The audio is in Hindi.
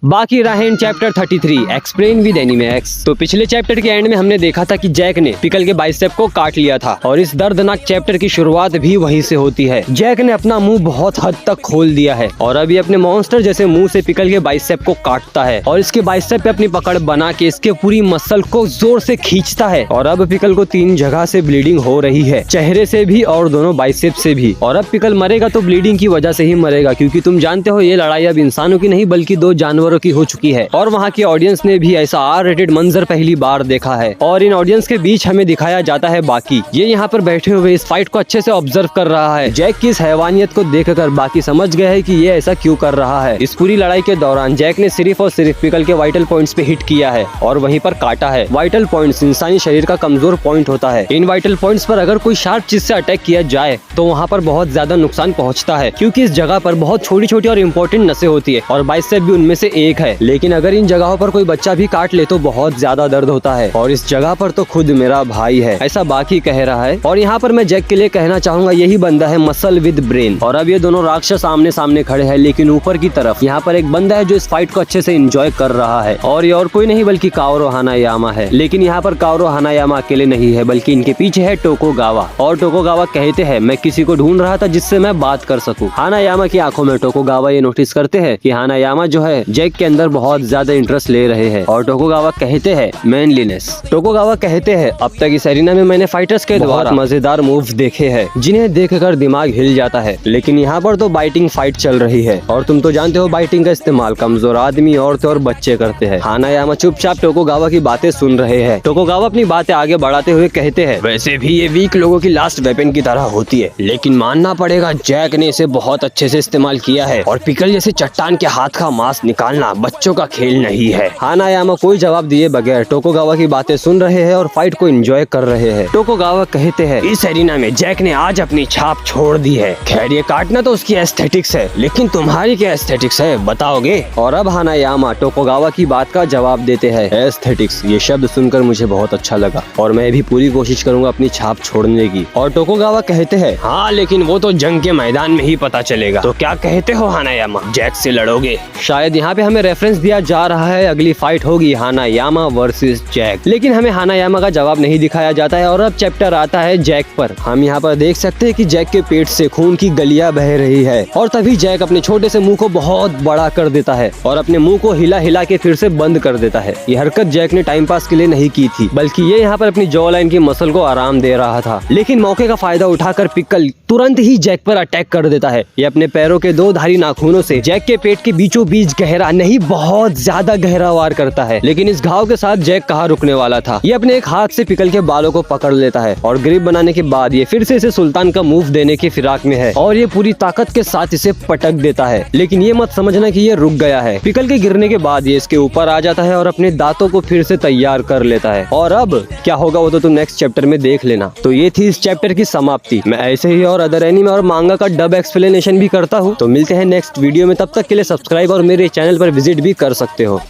बाकी रहा in chapter 33 explain with Animax. तो पिछले चैप्टर के एंड में हमने देखा था कि जैक ने पिकल के बाइसेप को काट लिया था और इस दर्दनाक चैप्टर की शुरुआत भी वहीं से होती है। जैक ने अपना मुंह बहुत हद तक खोल दिया है और अभी अपने मॉन्स्टर जैसे मुंह से पिकल के बाइसेप को काटता है और इसके बाइसेप पे अपनी पकड़ बना के इसके पूरी मसल को जोर से खींचता है और अब पिकल को 3 जगह से ब्लीडिंग हो रही है, चेहरे से भी और दोनों बाइसेप से भी। और अब पिकल मरेगा तो ब्लीडिंग की वजह से ही मरेगा, क्योंकि तुम जानते हो ये लड़ाई अब इंसानों की नहीं बल्कि 2 जानवरों की हो चुकी है। और वहाँ की ऑडियंस ने भी ऐसा आर रेटेड मंजर पहली बार देखा है और इन ऑडियंस के बीच हमें दिखाया जाता है बाकी। ये यहाँ पर बैठे हुए इस फाइट को अच्छे से ऑब्जर्व कर रहा है। जैक की इस हैवानियत को देखकर बाकी समझ गए हैं कि ये ऐसा क्यों कर रहा है। इस पूरी लड़ाई के दौरान जैक ने सिर्फ और सिर्फ पिकल के वाइटल पॉइंट्स पे हिट किया है और वहीं पर काटा है। वाइटल पॉइंट्स इंसानी शरीर का कमजोर पॉइंट होता है। इन वाइटल पॉइंट्स पर अगर कोई शार्प चीज से अटैक किया जाए तो वहाँ पर बहुत ज्यादा नुकसान पहुँचता है, क्योंकि इस जगह पर बहुत छोटी छोटी और इम्पोर्टेंट नसें होती है और बाइसेप भी उनमें से एक है। लेकिन अगर इन जगहों पर कोई बच्चा भी काट ले तो बहुत ज्यादा दर्द होता है और इस जगह पर तो खुद मेरा भाई है, ऐसा बाकी कह रहा है। और यहाँ पर मैं जैक के लिए कहना चाहूंगा यही बंदा है मसल विद ब्रेन। और अब ये दोनों राक्षस आमने सामने खड़े हैं, लेकिन ऊपर की तरफ यहाँ पर एक बंदा है जो इस फाइट को अच्छे से एंजॉय कर रहा है और ये और कोई नहीं बल्कि काओरो हानायामा है। लेकिन यहाँ पर काओरो हानायामा अकेले नहीं है बल्कि इनके पीछे है टोकुगावा। और टोकुगावा कहते हैं मैं किसी को ढूंढ रहा था जिससे मैं बात कर सकूं। हानायामा की आंखों में टोकुगावा ये नोटिस करते हैं कि हानायामा जो है जैक के अंदर बहुत ज्यादा इंटरेस्ट ले रहे हैं। और टोकुगावा कहते हैं मैनलीनेस। टोकुगावा कहते हैं अब तक इस एरिना में मैंने फाइटर्स के द्वारा मजेदार मूव्स देखे हैं जिन्हें देखकर दिमाग हिल जाता है, लेकिन यहाँ पर तो बाइटिंग फाइट चल रही है और तुम तो जानते हो बाइटिंग का इस्तेमाल कमजोर आदमी, औरतें और बच्चे करते हैं। हानायामा चुपचाप टोकुगावा की बातें सुन रहे हैं। टोकुगावा अपनी बातें आगे बढ़ाते हुए कहते हैं वैसे भी ये वीक लोगों की लास्ट वेपन की तरह होती है, लेकिन मानना पड़ेगा जैक ने इसे बहुत अच्छे से इस्तेमाल किया है और पिकल जैसे चट्टान के हाथ का मांस निकालना बच्चों का खेल नहीं है। हानायामा कोई जवाब दिए बगैर टोकुगावा की बातें सुन रहे हैं और फाइट को एंजॉय कर रहे हैं। टोकुगावा कहते हैं इस एरिना में जैक ने आज अपनी छाप छोड़ दी है। खैर ये काटना तो उसकी एस्थेटिक्स है, लेकिन तुम्हारी क्या एस्थेटिक्स है बताओगे? और अब हानायामा टोकुगावा की बात का जवाब देते हैं एस्थेटिक्स। ये शब्द सुनकर मुझे बहुत अच्छा लगा और मैं भी पूरी कोशिश करूंगा अपनी छाप छोड़ने की। और टोकुगावा कहते हैं हाँ लेकिन वो तो जंग के मैदान में ही पता चलेगा। तो क्या कहते हो हानायामा, जैक से लड़ोगे? शायद यहाँ पे हमें रेफरेंस दिया जा रहा है अगली फाइट होगी हानायामा वर्सेस जैक, लेकिन हमें हानायामा का जवाब नहीं दिखाया जाता है। और अब चैप्टर आता है जैक पर। हम यहाँ पर देख सकते हैं कि जैक के पेट से खून की गलियां बह रही है और तभी जैक अपने छोटे से मुंह को बहुत बड़ा कर देता है और अपने मुंह को हिला हिला के फिर से बंद कर देता है। ये हरकत जैक ने टाइम पास के लिए नहीं की थी, बल्कि ये यहाँ पर अपनी जॉ लाइन की मसल को आराम दे रहा था। लेकिन मौके का फायदा उठाकर पिकल तुरंत ही जैक पर अटैक कर देता है। ये अपने पैरों के 2 धारी नाखूनों से जैक के पेट के बीचों बीच गहरा नहीं बहुत ज्यादा गहरा वार करता है। लेकिन इस घाव के साथ जैक कहाँ रुकने वाला था। ये अपने एक हाथ से पिकल के बालों को पकड़ लेता है और ग्रिप बनाने के बाद ये फिर से इसे सुल्तान का मूव देने की फिराक में है और ये पूरी ताकत के साथ इसे पटक देता है। लेकिन ये मत समझना कि ये रुक गया है। पिकल के गिरने के बाद ये इसके ऊपर आ जाता है और अपने दांतों को फिर से तैयार कर लेता है। और अब क्या होगा वो तो तुम नेक्स्ट चैप्टर में देख लेना। तो ये थी इस चैप्टर की समाप्ति। मैं ऐसे ही और अदर एनीमे और मांगा का डब एक्सप्लेनेशन भी करता हूँ। तो मिलते हैं नेक्स्ट वीडियो में, तब तक के लिए सब्सक्राइब और मेरे चैनल पर विजिट भी कर सकते हो।